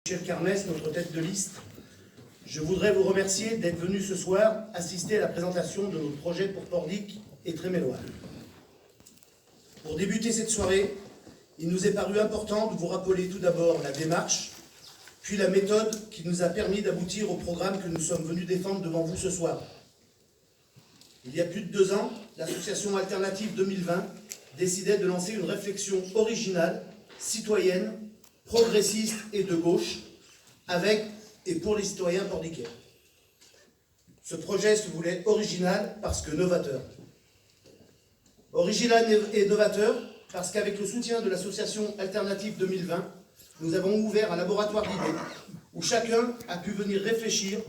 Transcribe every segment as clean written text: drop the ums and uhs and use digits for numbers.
Michel Carmès, notre tête de liste, je voudrais vous remercier d'être venu ce soir assister à la présentation de notre projet pour Pordic et Tréméloire. Pour débuter cette soirée, il nous est paru important de vous rappeler tout d'abord la démarche, puis la méthode qui nous a permis d'aboutir au programme que nous sommes venus défendre devant vous ce soir. Il y a plus de 2 ans, l'association Alternative 2020 décidait de lancer une réflexion originale, citoyenne, progressiste et de gauche, avec et pour les citoyens pordiquais. Ce projet se voulait original parce que novateur. Original et novateur parce qu'avec le soutien de l'association Alternative 2020, nous avons ouvert un laboratoire d'idées où chacun a pu venir réfléchir,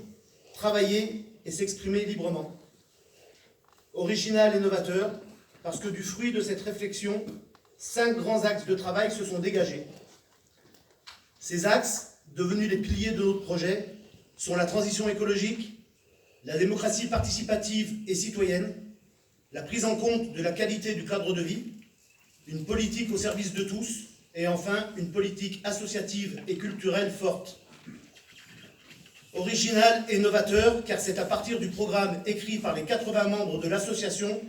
travailler et s'exprimer librement. Original et novateur parce que du fruit de cette réflexion, 5 grands axes de travail se sont dégagés. Ces axes, devenus les piliers de notre projet, sont la transition écologique, la démocratie participative et citoyenne, la prise en compte de la qualité du cadre de vie, une politique au service de tous, et enfin une politique associative et culturelle forte. Original et novateur, car c'est à partir du programme écrit par les 80 membres de l'association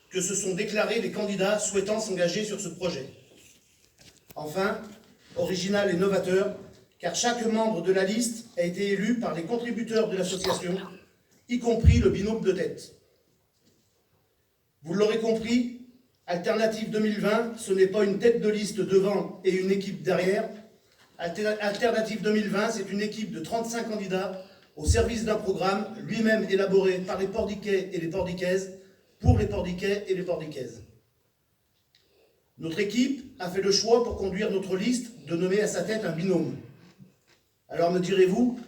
que se sont déclarés les candidats souhaitant s'engager sur ce projet. Enfin, original et novateur, car chaque membre de la liste a été élu par les contributeurs de l'association, y compris le binôme de tête. Vous l'aurez compris, Alternative 2020, ce n'est pas une tête de liste devant et une équipe derrière. Alternative 2020, c'est une équipe de 35 candidats au service d'un programme lui-même élaboré par les Pordiquais et les Pordiquaises, pour les Pordiquais et les Pordiquaises. Notre équipe a fait le choix pour conduire notre liste de nommer à sa tête un binôme. Alors me direz-vous,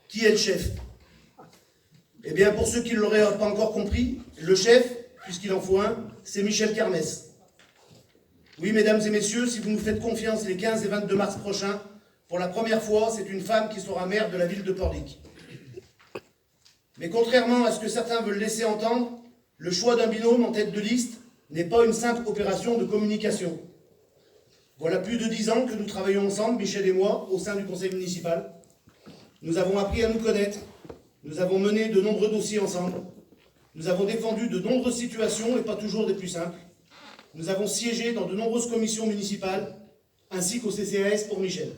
qui est le chef? Eh bien, pour ceux qui ne l'auraient pas encore compris, le chef, puisqu'il en faut un, c'est Michel Carmès. Oui, mesdames et messieurs, si vous nous faites confiance les 15 et 22 mars prochains, pour la première fois, c'est une femme qui sera maire de la ville de Pordic. Mais contrairement à ce que certains veulent laisser entendre, le choix d'un binôme en tête de liste n'est pas une simple opération de communication. Voilà plus de 10 ans que nous travaillons ensemble, Michel et moi, au sein du conseil municipal. Nous avons appris à nous connaître, nous avons mené de nombreux dossiers ensemble, nous avons défendu de nombreuses situations et pas toujours des plus simples. Nous avons siégé dans de nombreuses commissions municipales, ainsi qu'au CCAS pour Michel.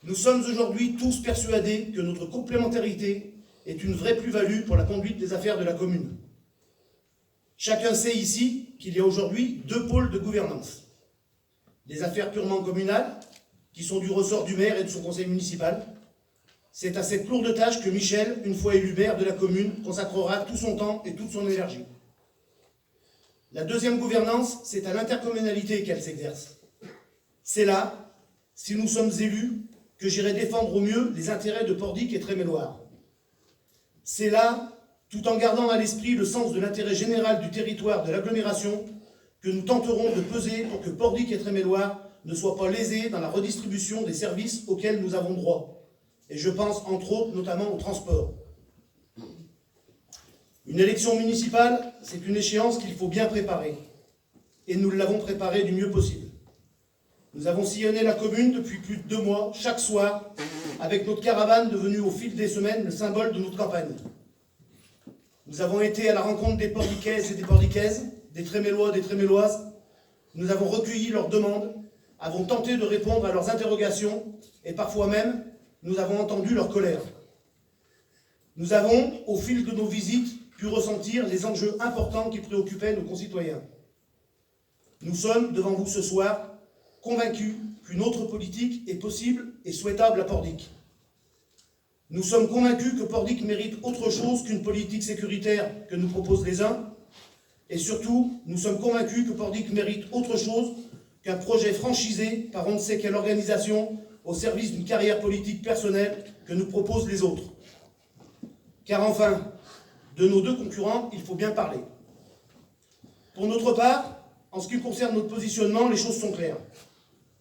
Nous sommes aujourd'hui tous persuadés que notre complémentarité est une vraie plus-value pour la conduite des affaires de la commune. Chacun sait ici qu'il y a aujourd'hui 2 pôles de gouvernance. Les affaires purement communales, qui sont du ressort du maire et de son conseil municipal. C'est à cette lourde tâche que Michel, une fois élu maire de la commune, consacrera tout son temps et toute son énergie. La deuxième gouvernance, c'est à l'intercommunalité qu'elle s'exerce. C'est là, si nous sommes élus, que j'irai défendre au mieux les intérêts de Pordic et Tréméloire. C'est là, tout en gardant à l'esprit le sens de l'intérêt général du territoire de l'agglomération, que nous tenterons de peser pour que Pordic et Tréméloire ne soient pas lésés dans la redistribution des services auxquels nous avons droit. Et je pense entre autres notamment au transport. Une élection municipale, c'est une échéance qu'il faut bien préparer. Et nous l'avons préparée du mieux possible. Nous avons sillonné la commune depuis plus de 2 mois, chaque soir, avec notre caravane devenue au fil des semaines le symbole de notre campagne. Nous avons été à la rencontre des Pordiquaises et des Pordiquaises, des Trémélois, des Tréméloises. Nous avons recueilli leurs demandes, avons tenté de répondre à leurs interrogations et parfois même, nous avons entendu leur colère. Nous avons, au fil de nos visites, pu ressentir les enjeux importants qui préoccupaient nos concitoyens. Nous sommes, devant vous ce soir, convaincus qu'une autre politique est possible et souhaitable à Pordic. Nous sommes convaincus que Pordic mérite autre chose qu'une politique sécuritaire que nous proposent les uns, et surtout, nous sommes convaincus que Pordic mérite autre chose qu'un projet franchisé par on ne sait quelle organisation au service d'une carrière politique personnelle que nous proposent les autres. Car enfin, de nos 2 concurrents, il faut bien parler. Pour notre part, en ce qui concerne notre positionnement, les choses sont claires.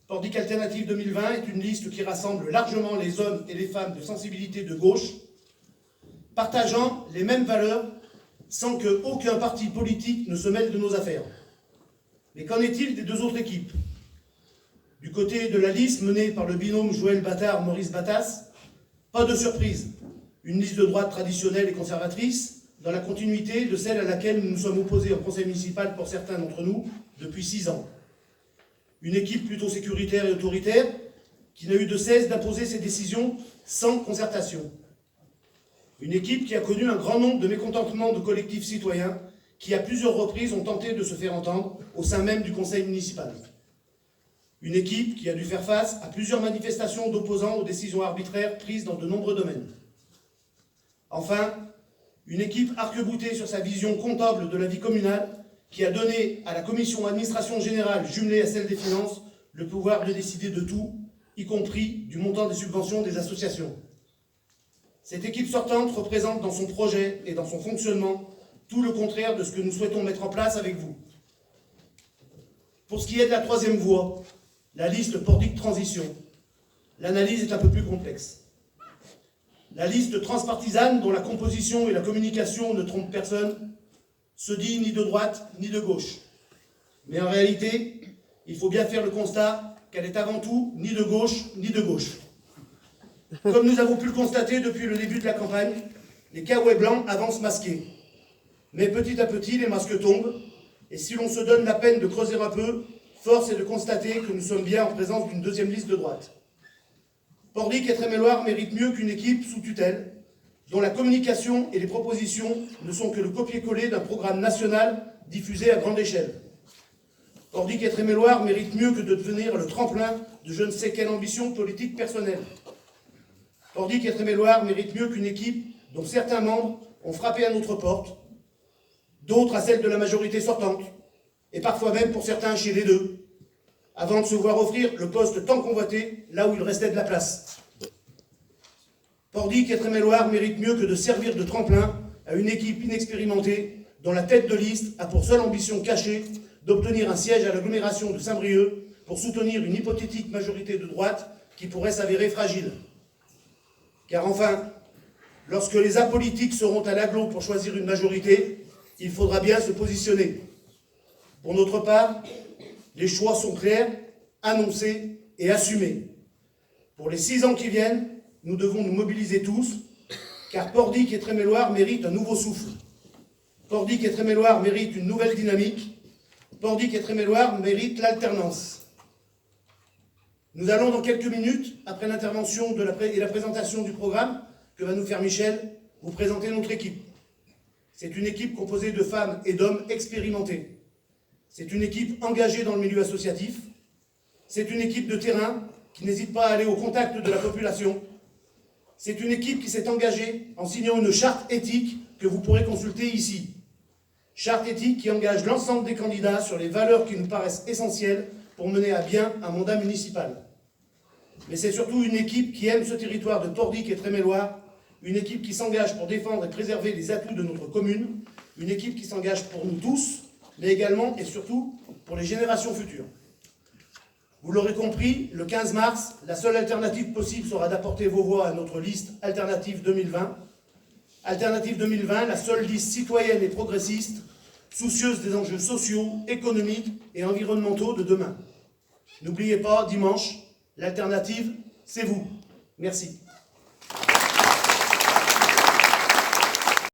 Pordic Alternative 2020 est une liste qui rassemble largement les hommes et les femmes de sensibilité de gauche, partageant les mêmes valeurs sans qu'aucun parti politique ne se mêle de nos affaires. Mais qu'en est-il des 2 autres équipes? Du côté de la liste menée par le binôme Joël Battard-Maurice Battas, pas de surprise, une liste de droite traditionnelle et conservatrice, dans la continuité de celle à laquelle nous nous sommes opposés au conseil municipal pour certains d'entre nous depuis 6 ans. Une équipe plutôt sécuritaire et autoritaire qui n'a eu de cesse d'imposer ses décisions sans concertation. Une équipe qui a connu un grand nombre de mécontentements de collectifs citoyens qui, à plusieurs reprises, ont tenté de se faire entendre au sein même du conseil municipal. Une équipe qui a dû faire face à plusieurs manifestations d'opposants aux décisions arbitraires prises dans de nombreux domaines. Enfin, une équipe arc-boutée sur sa vision comptable de la vie communale qui a donné à la commission administration générale jumelée à celle des finances le pouvoir de décider de tout, y compris du montant des subventions des associations. Cette équipe sortante représente dans son projet et dans son fonctionnement tout le contraire de ce que nous souhaitons mettre en place avec vous. Pour ce qui est de la troisième voie, la liste Pordic Transition, l'analyse est un peu plus complexe. La liste transpartisane, dont la composition et la communication ne trompent personne, se dit ni de droite ni de gauche. Mais en réalité, il faut bien faire le constat qu'elle est avant tout ni de gauche ni de gauche. Comme nous avons pu le constater depuis le début de la campagne, les caouets blancs avancent masqués. Mais petit à petit, les masques tombent, et si l'on se donne la peine de creuser un peu, force est de constater que nous sommes bien en présence d'une deuxième liste de droite. Pordic et Tréméloire méritent mieux qu'une équipe sous tutelle, dont la communication et les propositions ne sont que le copier-coller d'un programme national diffusé à grande échelle. Pordic et Tréméloire méritent mieux que de devenir le tremplin de je ne sais quelle ambition politique personnelle. Pordic et Tréméloire méritent mieux qu'une équipe dont certains membres ont frappé à notre porte, d'autres à celle de la majorité sortante, et parfois même pour certains chez les deux, avant de se voir offrir le poste tant convoité là où il restait de la place. Pordic et Tréméloire méritent mieux que de servir de tremplin à une équipe inexpérimentée dont la tête de liste a pour seule ambition cachée d'obtenir un siège à l'agglomération de Saint-Brieuc pour soutenir une hypothétique majorité de droite qui pourrait s'avérer fragile. Car enfin, lorsque les apolitiques seront à l'agglo pour choisir une majorité, il faudra bien se positionner. Pour notre part, les choix sont clairs, annoncés et assumés. Pour les 6 ans qui viennent, nous devons nous mobiliser tous, car Pordic et Tréméloire méritent un nouveau souffle. Pordic et Tréméloire méritent une nouvelle dynamique. Pordic et Tréméloire méritent l'alternance. Nous allons dans quelques minutes, après l'intervention et la présentation du programme que va nous faire Michel, vous présenter notre équipe. C'est une équipe composée de femmes et d'hommes expérimentés. C'est une équipe engagée dans le milieu associatif. C'est une équipe de terrain qui n'hésite pas à aller au contact de la population. C'est une équipe qui s'est engagée en signant une charte éthique que vous pourrez consulter ici. Charte éthique qui engage l'ensemble des candidats sur les valeurs qui nous paraissent essentielles pour mener à bien un mandat municipal. Mais c'est surtout une équipe qui aime ce territoire de Pordic et Tréméloire, une équipe qui s'engage pour défendre et préserver les atouts de notre commune, une équipe qui s'engage pour nous tous, mais également et surtout pour les générations futures. Vous l'aurez compris, le 15 mars, la seule alternative possible sera d'apporter vos voix à notre liste Alternative 2020. Alternative 2020, la seule liste citoyenne et progressiste, soucieuse des enjeux sociaux, économiques et environnementaux de demain. N'oubliez pas, dimanche, l'alternative, c'est vous. Merci.